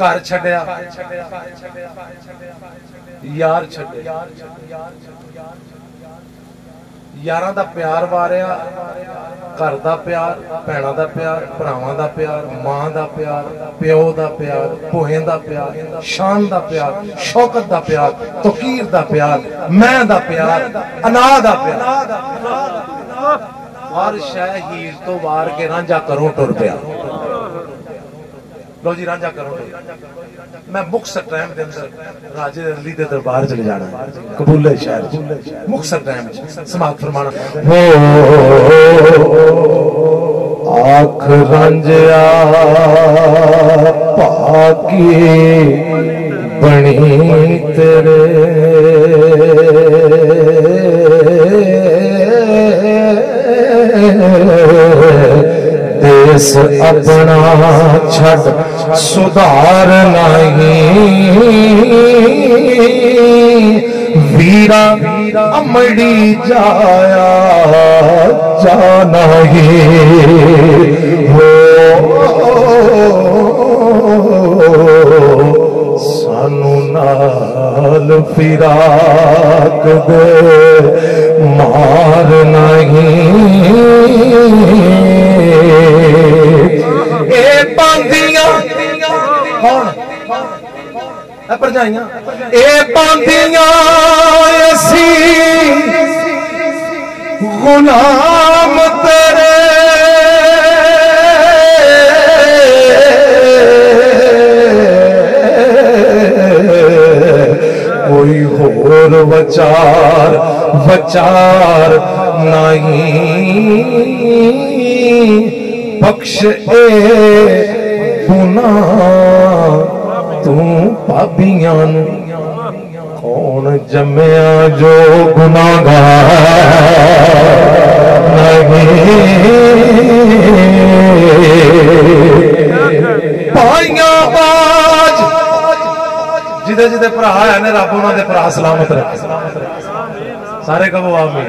घर छड्या यार छड्डे यारां दा प्यार वारिया घर दा प्यार भैणां दा प्यार भरावां दा प्यार मां दा प्यार प्यो दा प्यार भोहें दा प्यार शान दा प्यार शौकत दा प्यार तकीर दा प्यार मैं दा प्यार अना दा प्यार हर शह हीर तो वार के रांझा करों टुर पिया। लो जी रांझा करों मैं मुक्तसर टाइम के अंदर राजे अली के दरबार चले जाना कबूले शहर मुक्तसर टाइम समाप्त फरमाना हो आख रांझा पाकी बनी तेरे देश अपना छड़ सुधार नहीं वीरा अमड़ी जाया जाना ही हो सानू नाल फिराक दे मार नहीं ए बांदियां भरजाइयां ए बांदियां असी गुलाम तेरे कोई होर वचार वचार नहीं बख्श ए गुनाह तू पाबियां कौन जमया जो गुनाहगार नहीं पाइया बाज जिदे जिदे भरा है ने रब उन्हां दे भरा सलामत रखे सारे कहो आमीन।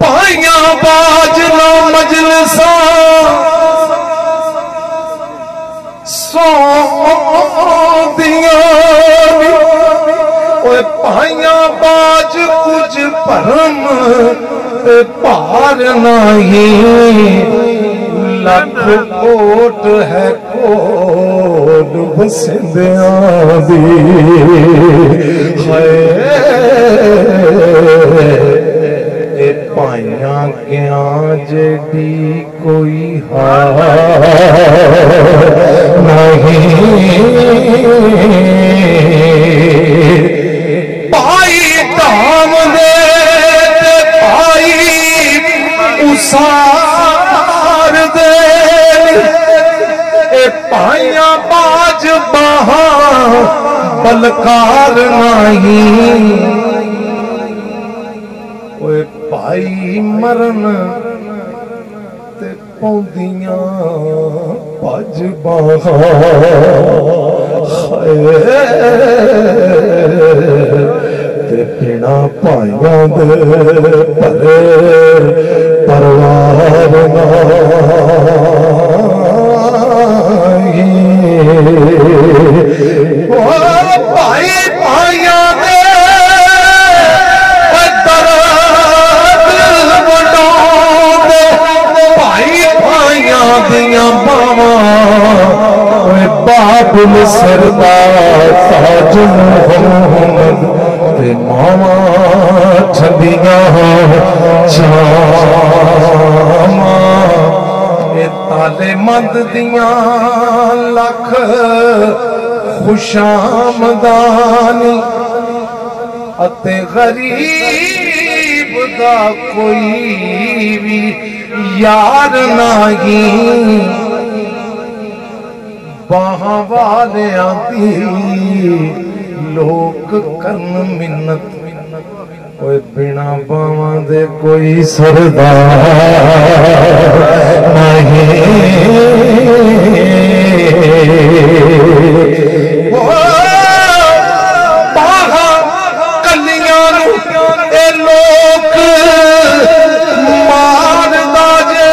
पाइया बाज लो मजलिसा सो दिया पाइया बाज कुछ भरम पार नहीं लख कोट है कोट बसिंदियां दी है पाइया क्या जेडी कोई हार नहीं पाई धाम दे पाई उसार दे पाइया बाज बहा बलकार नहीं पाई मरन ते पौंदियां भज बाहा ते बिना पाइयां दे भरे परवार भाई पाइयां दे बाबुल सरदार ताज मोहम्मद ते मामा छबिया जामा ए ताले मंद दियां लख खुशामदानी अते गरीब दा कोई भी यार नहीं बाहां वाले आती लोग करन मिन्नत कोई बिना बावां दे कोई सरदार नहीं बाहां कलियां ए लोग मारदा जे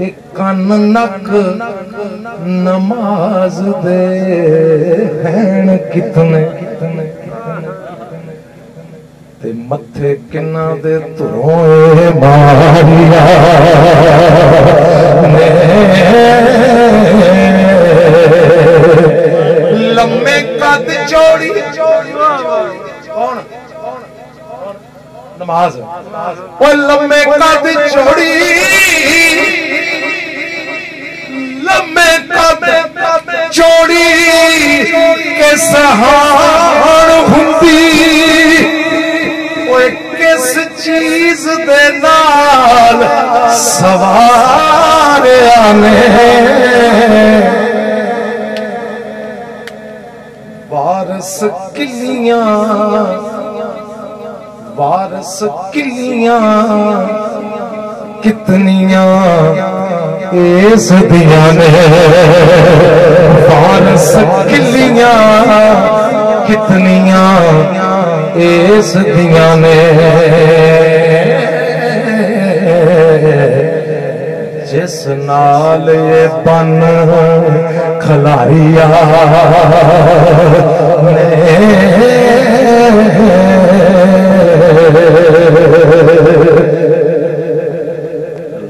एक कन नक नमाज दे हैं कितने ते मथे किन्ना दे तुरों मारिया ने लम्बे कद चौड़ी कौन नमाज वो लम्बे कद चौड़ी लम्बे कद चौड़ी के सहार हुंदी किस चीज दे नाल सवारिया ने वारस किलियां कितनियां इस दिया ने वारस किलियां कितनियां इस दिया ने जिस नाल ये बन खलारिया ने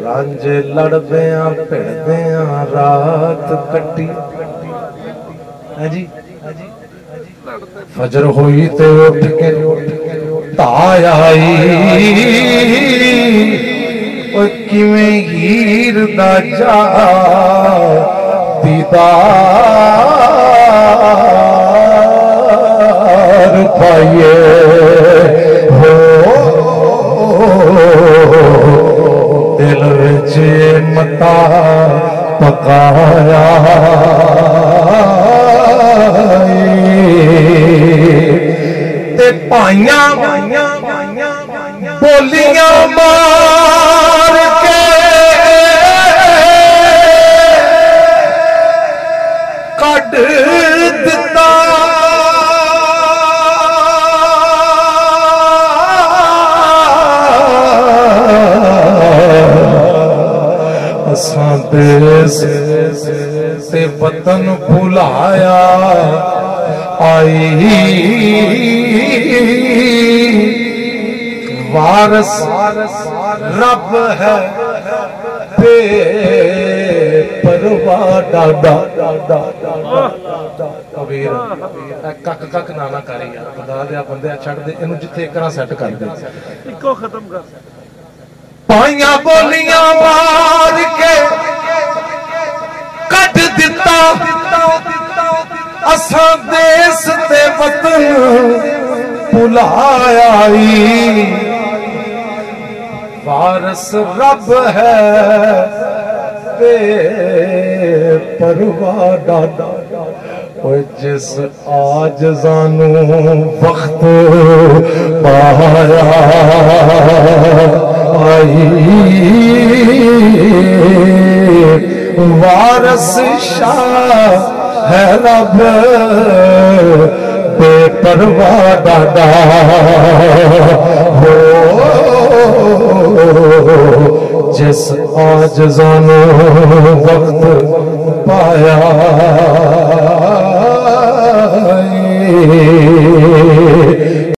रांझे लड़दिया भिड़दिया रात कट्टी है जी फजर हुई ते उठ के ताय आई किवें हीर दा जा दीदार पाइए हो दिल विच मता पकाया ते पाइया बोलियां मार के कट दिता असां देश ते वतन भुलाया आई वारस रब है बेपरवाह डाडा कबीर कक कक नाना करी यार खुदा दे बंदे छड़ दे इनु जिथे एक तरह सेट कर दे इको खत्म कर पाइया बोलियां मार के कट दिता असां देश ते वतन भुलाया वारस रब है बेपरवाह डाडा जिस आजज़ानू वक्त पाया आई वारस शाह है रब बेपरवाह डाडा हो जिस आजज़ानू वक्त पाया